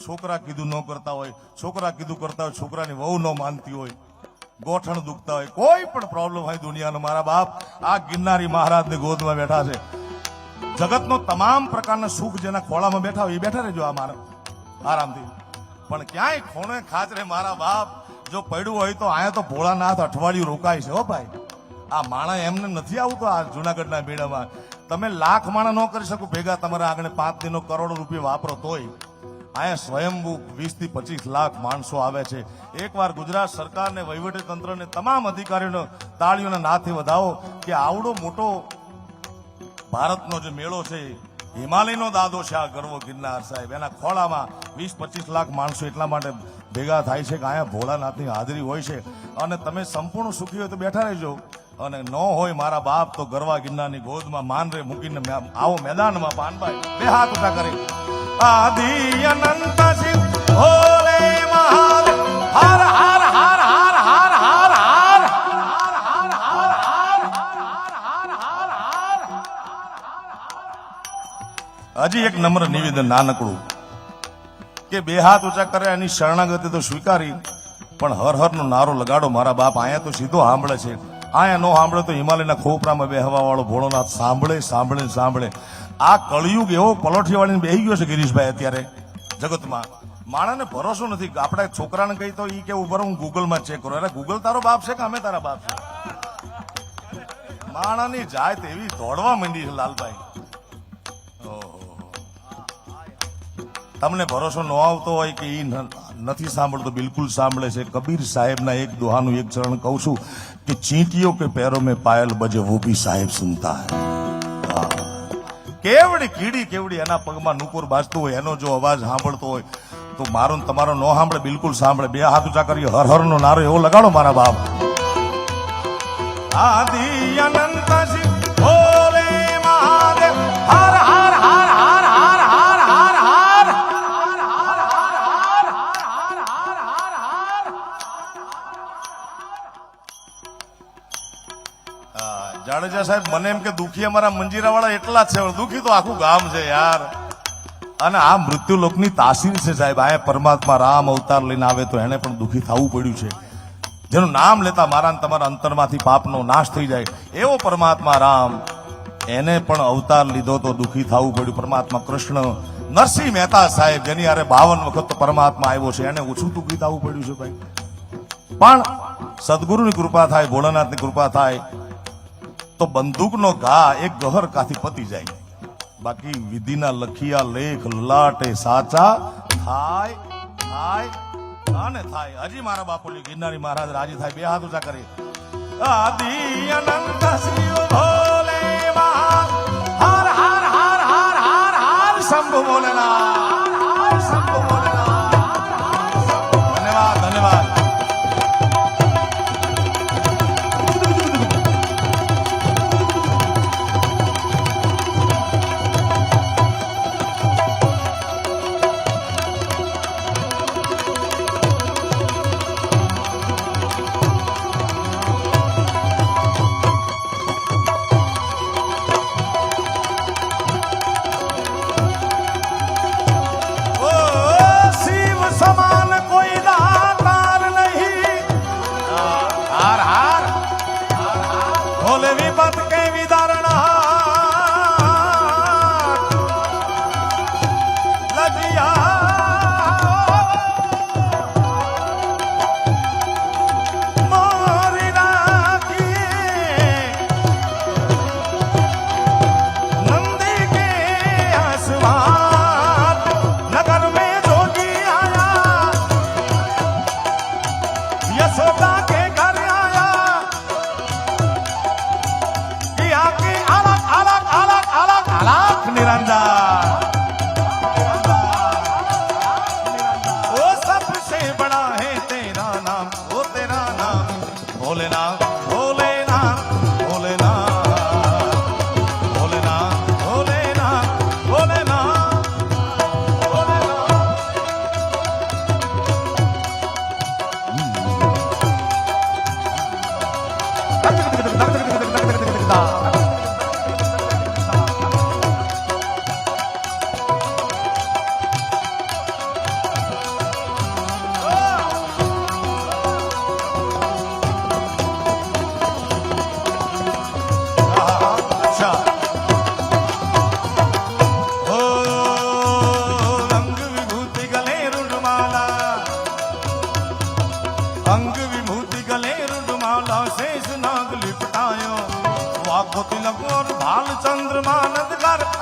છોકરા કીધું ન કરતા હોય, છોકરા કીધું કરતા હોય, છોકરાની વહુ ન માનતી હોય, ગોઠણ દુખતા હોય, કોઈ પણ પ્રોબ્લેમ હોય દુનિયાનો, મારા બાપ આ ગિરનારી મહારાજની ગોદમાં બેઠા છે. જગતનો તમામ પ્રકારના સુખ જેના ખોળામાં બેઠા હોય એ બેઠા રહેજો આ મારા આરામથી. પણ ક્યાંય ખૂણે ખાચરે મારા બાપ જો પડ્યું હોય તો આયા તો ભોળાનાથ અઠવાડિયું રોકાય છે. હો ભાઈ, આ માણા એમને નથી આવતો આ જુનાગઢના મેળામાં. તમે લાખ માણા ન કરી શકો ભેગા, તમારા આગળ 5 દિનો કરોડો રૂપિયા વાપરો તોય અહીંયા સ્વયંભૂ 20 થી 25 લાખ માણસો આવે છે. એકવાર ગુજરાત સરકારને, વહીવટી તંત્રને, તમામ અધિકારીઓને તાળીઓના નાથે વધાવો કે આવડો મોટો ભારતનો જે મેળો છે, હિમાલયનો દાદો છે આ ગરવો ગિરનાર સાહેબ, એના ખોળામાં 20-25 લાખ માણસો એટલા માટે ભેગા થાય છે કે અહીંયા ભોળાનાથની હાજરી હોય છે. અને તમે સંપૂર્ણ સુખી હોય તો બેઠા રહેજો, અને ન હોય મારા બાપ તો ગરવા ગિરનારની ગોદમાં માન રે મૂકીને આવો મેદાનમાં પાનભાઈ બે હાથ ઉઠા કરી આદિ અનંત શિવ ભોલે મહાદેવ હર હર હર હર હર હર હર હજી એક નમ્ર નિવેદન નાનકડું કે બે હાથ ઊંચા કરે એની શરણાગતિ તો સ્વીકારી, પણ હર હર નો નારો લગાડો મારા બાપ. અહીંયા તો સીધો સાંભળે છે, અહીંયા નો સાંભળે તો હિમાલયના ખોપરામાં બેહવા વાળો ભોળોનાથ સાંભળે સાંભળે સાંભળે. આ કળિયુગ એવો પલોઠી વાળીને બેહી ગયો છે ગિરીશભાઈ અત્યારે જગતમાં. માણસને ભરોસો નથી. આપણે છોકરાને કહી તો ઈ કેવું બરો હું ગૂગલમાં ચેક કરું. અરે ગૂગલ તારો બાપ છે કે અમે તારા બાપ છે? માણસની જાય તેવી દોડવા માંડી છે લાલભાઈ. તમને ભરોસો ન આવતો હોય કે ઈ નથી સાંભળતો, બિલકુલ સાંભળે છે. કબીર સાહેબના એક દોહાનું એક ચરણ કહું છું કે ચીંટીઓ કે पैरों में पायल बजे वो भी साहेब सुनता है. કેવડી કીડી કેવડી એના પગમાં નુપુર બાજતું હોય, એનો જો અવાજ સાંભળતો હોય તો મારો ને તમારો ન સાંભળે, બિલકુલ સાંભળે. બે હાથ ઊંચા કરી હર હર નો નારો એવો લગાડો મારા બાપ. આદિ અનંત શિવ ભોલે મહાદેવ હર હર હર હર હર હર હર હર. જાડેજા સાહેબ મને એમ કે દુખી અમારા મંજીરા વાળા એટલા જ છે, દુખી તો આખું ગામ છે યાર. અને આ મૃત્યુ લોકની તાસીર છે સાહેબ. આ પરમાત્મા રામ અવતાર લઈને આવે તો એને પણ દુખી થવું પડ્યું છે. જેનું નામ લેતા મારા તમારા અંતરમાંથી પાપનો નાશ થઈ જાય એવો પરમાત્મા રામ, એને પણ અવતાર લીધો તો દુખી થવું પડ્યું. પરમાત્મા કૃષ્ણ નરસિંહ મહેતા સાહેબ જેની યારે 52 વખત તો પરમાત્મા આવ્યો છે, એને ઓછું દુખી થવું પડ્યું છે ભાઈ. પણ સદગુરુની કૃપા થાય, ભોળાનાથની કૃપા થાય તો બંદૂકનો ઘા એક ગહર કાથી પતી જાય. બાકી વિધિના લખિયા લેખ લલાટે સાચા થાય થાય અને થાય. હજી મારા બાપુલી ગિરનારી મહારાજ રાજી થાય. બે હાથ ઊંચા કરી આદિ અનંત શિવ ભોલે મહાદેવ હર હર હર હર હર હર શંભુ ભોલેનાથ શંભુ ભોલેનાથ. ધન્યવાદ ધન્યવાદ. Oh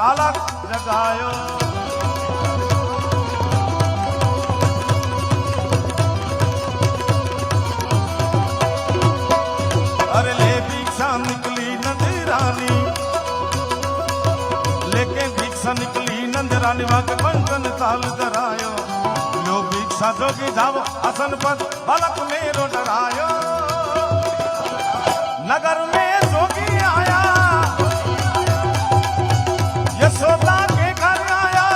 બાલક જગાયો अरे ले भिक्षा निकली नंदरानी लेके भिक्षा निकली नंदरानी वाके कंकन ताल धरायो लो भिक्षा जोगी जाओ आसन पर बालक मेरो डरायो नगर में जोगी आया यशोदा के घर आया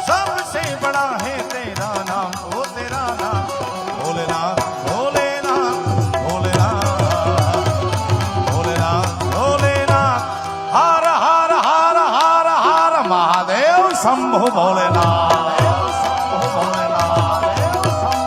सबसे बड़ा है तेरा नाम ओ तेरा नाम भोलेनाथ शंभो भोलेनाथ शंभो भोलेनाथ शंभो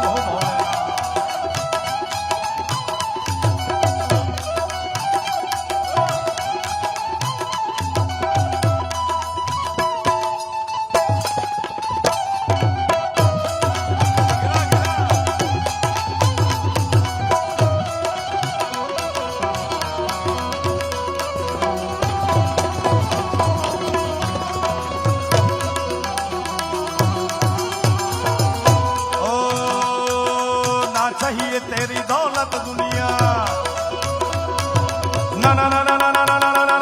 चाहिए तेरी दौलत दुनिया ना ना ना ना ना ना ना ना ना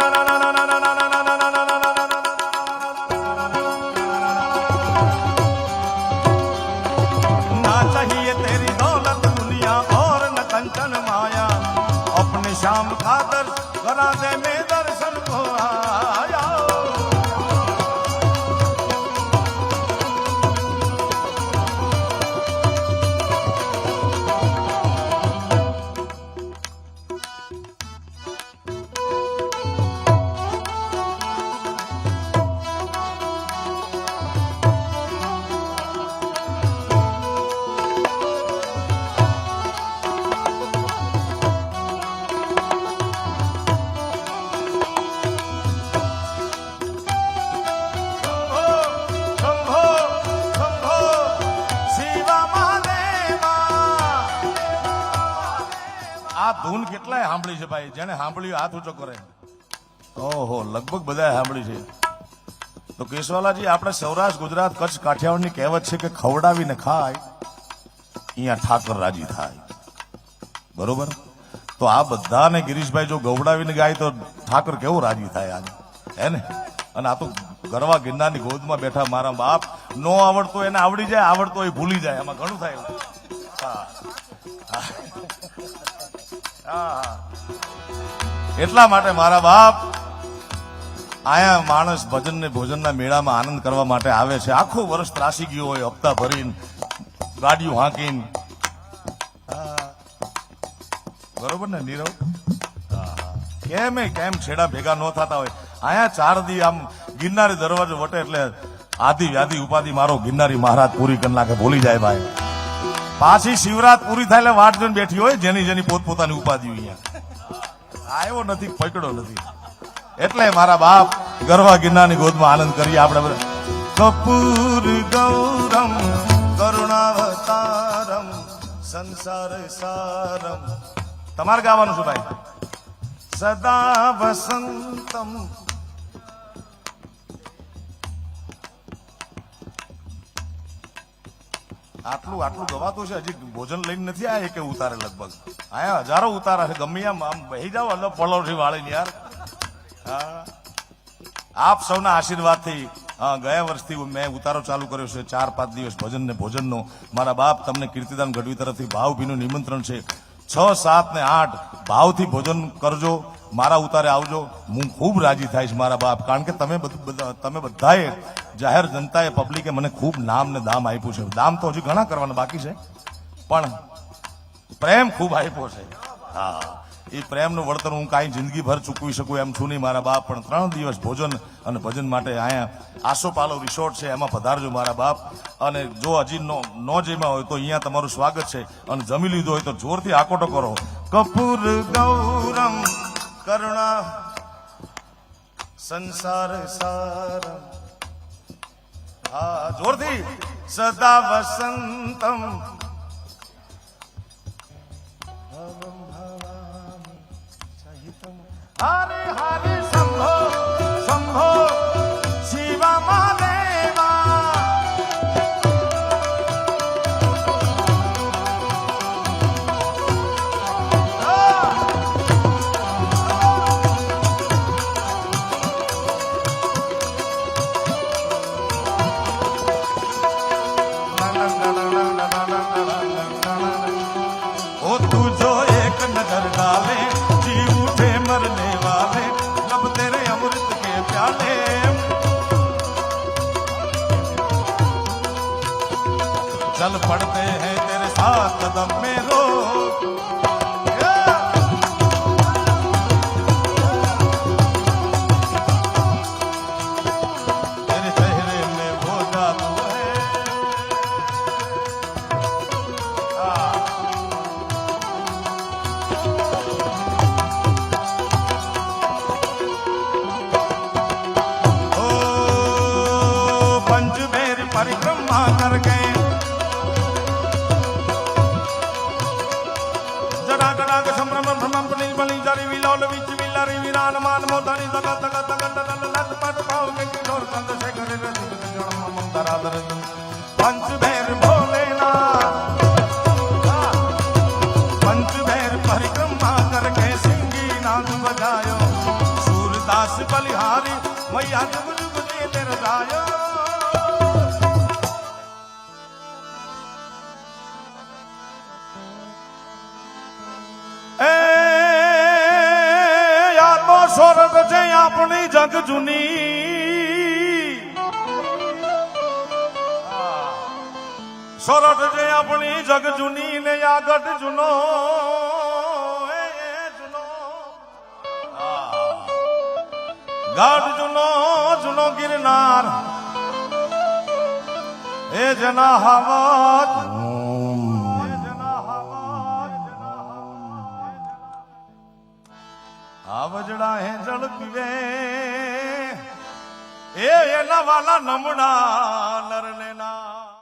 ना चाहिए तेरी दौलत दुनिया और न कंचन माया अपने श्याम का दर्श करा दे में दर्शन को आया આ ધૂન કેટલાય સાંભળી છે ભાઈ જેને સાંભળ્યું હાથ ઊંચો કરે ઓહો લગભગ બધા સાંભળી છે તો કેશવાલાજી આપણે સૌરાષ્ટ્ર ગુજરાત કચ્છ કાઠિયાવાડની કહેવત છે કે ખવડાવીને ખાય અહીંયા ઠાકર રાજી થાય બરોબર તો આ બધાને ગિરીશભાઈ જો ગવડાવીને ગાય તો ઠાકર કેવો રાજી થાય આજે હે ને અને આ તો ગરવા ગિરનારની ગોદમાં બેઠા મારા બાપ નો આવડતો એને આવડી જાય આવડતો એ ભૂલી જાય એમાં ઘણું થાય એટલા માટે મારા બાપ આયા માણસ ભજન ને ભોજનના મેળામાં આનંદ કરવા માટે આવે છે આખું વર્ષ ત્રાસી ગયો હોય હપ્તા ભરીને ગાડીઓ હાંકીને બરોબર ને નીરવ કેમ છેડા ભેગા ન થતા હોય આયા 4 દી આમ ગિરનારી દરવાજો વટે એટલે આદિ વ્યાધિ ઉપાધિ મારો ગિરનારી મહારાજ પૂરી કરી નાખે ભૂલી જાય ભાઈ પાછી શિવરાત પૂરી થાય એટલે વાટ જોઈને બેઠી હોય જેની પોતપોતાની ઉપાધિ અહીંયા આવ્યો નથી પકડો નથી એટલે મારા બાપ ગરવા ગિરનારની ગોદમાં આનંદ કરીએ આપણે કપૂર ગૌરમ કરુણાવતારમ સંસાર સારમ તમારે ગાવાનું શું ભાઈ સદા વસંતમ આટલું ગવાતું છે હજી ભોજન લઈને નથી આ કે ઉતારે લગભગ આયા હજારો ઉતારા છે ગમે આમ બેહી જાવ અલગ પલોઠી વાળીને યાર આપ સૌના આશીર્વાદથી ગયા વર્ષથી મેં ઉતારો ચાલુ કર્યો છે 4-5 દિવસ ભજન ને ભોજનનો મારા બાપ તમને કીર્તિદાન ગઢવી તરફથી ભાવભીનું નિમંત્રણ છે 6, 7 ને 8 ભાવથી ભોજન કરજો મારા ઉતારે આવજો હું ખૂબ રાજી થઈશ મારા બાપ કારણ કે તમે બધાએ જાહેર જનતાએ પબ્લિકે મને ખૂબ નામ ને દામ આપ્યું છે દામ તો હજી ઘણા કરવાના બાકી છે પણ પ્રેમ ખૂબ આપ્યો છે હા એ પ્રેમનું વળતર હું કાંઈ જિંદગીભર ચૂકવી શકું એમ છું નહીં મારા બાપ પણ 3 દિવસ ભોજન અને ભજન માટે અહીંયા આસોપાલવ રિસોર્ટ છે એમાં પધારજો મારા બાપ અને જો હજી નો જેમાં હોય તો અહીંયા તમારું સ્વાગત છે અને જમી લીધું હોય તો જોરથી આકોટો કરો કપૂર ગૌરમ કરુણા સંસાર સારમ હા જોરથી સદા વસંતમ હરે હરે શંભો चल पड़ते हैं तेरे साथ कदम में रो तेरे चेहरे में वो जादू है ओ पंचमेर परिक्रमा कर गए पंचभैर भोलेनाथ पंचभैर परिक्रमा करके सिंगी नाद बजायो सूरदास बलिहारी मैया जुग जुग जी तेरे गायो सोरठ છે આપણી જગ જૂની સોરઠ છે આપણી જગ જૂની ને આ ગઢ જૂનો ગઢ જૂનો જૂનો ગિરનાર એ જના હાવત आवजड़ा है जल पीवे ए एना वाला नमड़ा नर लेना